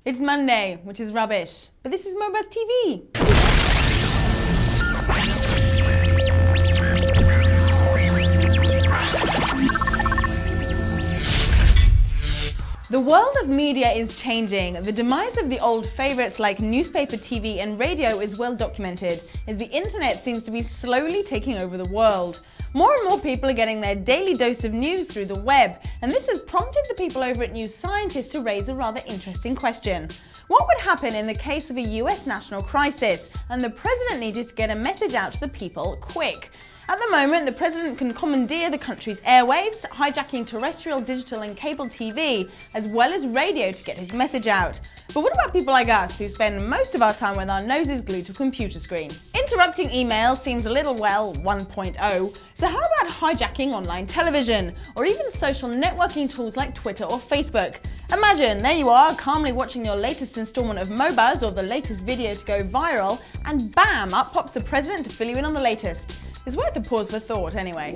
It's Monday, which is rubbish. But this is Mobuzz TV. The world of media is changing. The demise of the old favorites like newspaper, TV, and radio is well documented, as the internet seems to be slowly taking over the world. More and more people are getting their daily dose of news through the web, and this has prompted the people over at New Scientist to raise a rather interesting question. What would happen in the case of a US national crisis, and the president needed to get a message out to the people quick? At the moment, the president can commandeer the country's airwaves, hijacking terrestrial, digital, and cable TV, as well as radio to get his message out. But what about people like us, who spend most of our time with our noses glued to a computer screen? Interrupting email seems a little, 1.0, so how about hijacking online television, or even social networking tools like Twitter or Facebook? Imagine, there you are, calmly watching your latest installment of Mobuzz or the latest video to go viral, and bam, up pops the president to fill you in on the latest. It's worth a pause for thought anyway.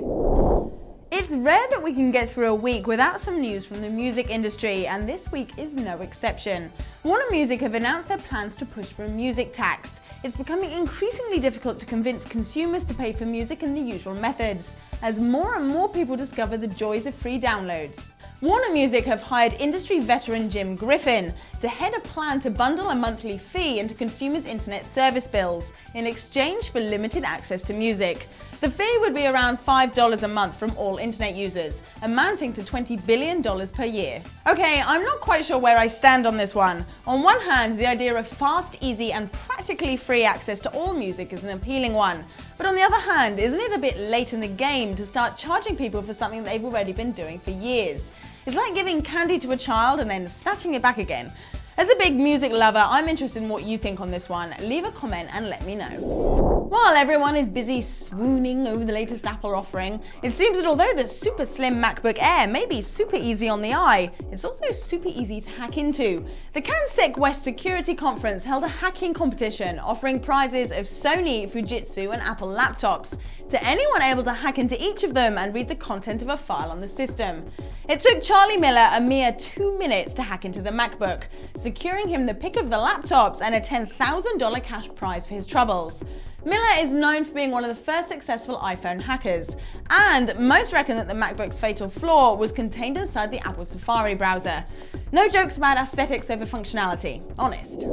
It's rare that we can get through a week without some news from the music industry, and this week is no exception. Warner Music have announced their plans to push for a music tax. It's becoming increasingly difficult to convince consumers to pay for music in the usual methods, as more and more people discover the joys of free downloads. Warner Music have hired industry veteran Jim Griffin to head a plan to bundle a monthly fee into consumers' internet service bills in exchange for limited access to music. The fee would be around $5 a month from all internet users, amounting to $20 billion per year. Okay, I'm not quite sure where I stand on this one. On one hand, the idea of fast, easy, and practically free access to all music is an appealing one. But on the other hand, isn't it a bit late in the game to start charging people for something they've already been doing for years? It's like giving candy to a child and then snatching it back again. As a big music lover, I'm interested in what you think on this one. Leave a comment and let me know. While everyone is busy swooning over the latest Apple offering, it seems that although the super slim MacBook Air may be super easy on the eye, it's also super easy to hack into. The CanSec West Security Conference held a hacking competition offering prizes of Sony, Fujitsu, and Apple laptops to anyone able to hack into each of them and read the content of a file on the system. It took Charlie Miller a mere 2 minutes to hack into the MacBook, securing him the pick of the laptops and a $10,000 cash prize for his troubles. Miller is known for being one of the first successful iPhone hackers, and most reckon that the MacBook's fatal flaw was contained inside the Apple Safari browser. No jokes about aesthetics over functionality, honest.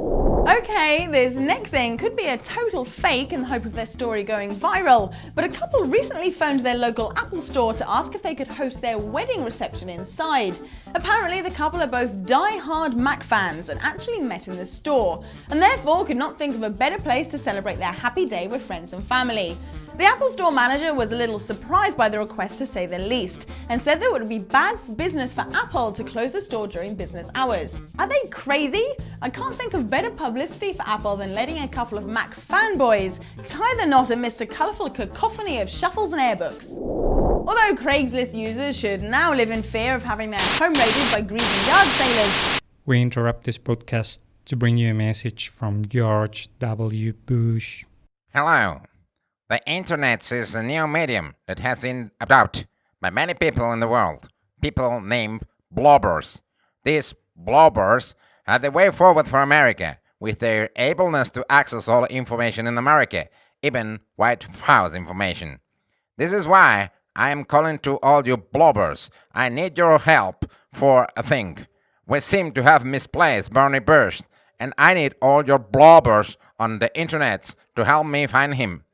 Okay, this next thing could be a total fake in the hope of their story going viral, but a couple recently phoned their local Apple store to ask if they could host their wedding reception inside. Apparently, the couple are both die-hard Mac fans and actually met in the store, and therefore could not think of a better place to celebrate their happy day with friends and family. The Apple Store manager was a little surprised by the request, to say the least, and said that it would be bad business for Apple to close the store during business hours. Are they crazy? I can't think of better publicity for Apple than letting a couple of Mac fanboys tie the knot amidst a colourful cacophony of shuffles and airbooks. Although Craigslist users should now live in fear of having their home raided by greedy yard sailors. We interrupt this podcast to bring you a message from George W. Bush. Hello. The internet is a new medium that has been adopted by many people in the world. People named blobbers. These blobbers are the way forward for America, with their ableness to access all information in America, even White House information. This is why I am calling to all you blobbers. I need your help for a thing. We seem to have misplaced Bernie Bush, and I need all your blobbers on the internet to help me find him.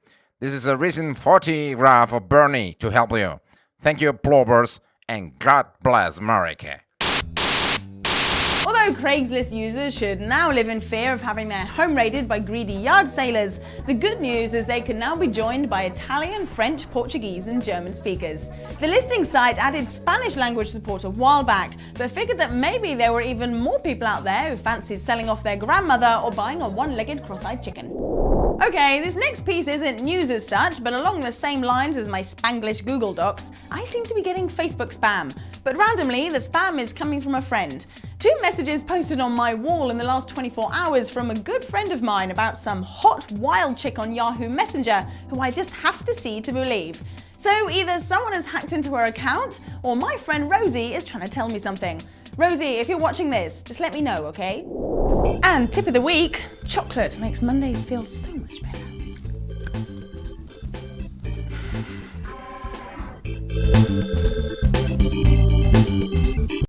This is a recent photograph of Bernie to help you. Thank you, blobbers, and God bless America. Although Craigslist users should now live in fear of having their home raided by greedy yard sailors, the good news is they can now be joined by Italian, French, Portuguese, and German speakers. The listing site added Spanish language support a while back, but figured that maybe there were even more people out there who fancied selling off their grandmother or buying a one-legged cross-eyed chicken. Okay, this next piece isn't news as such, but along the same lines as my Spanglish Google Docs, I seem to be getting Facebook spam. But randomly, the spam is coming from a friend. 2 messages posted on my wall in the last 24 hours from a good friend of mine about some hot, wild chick on Yahoo Messenger who I just have to see to believe. So either someone has hacked into her account, or my friend Rosie is trying to tell me something. Rosie, if you're watching this, just let me know, okay? And tip of the week, chocolate makes Mondays feel so much better.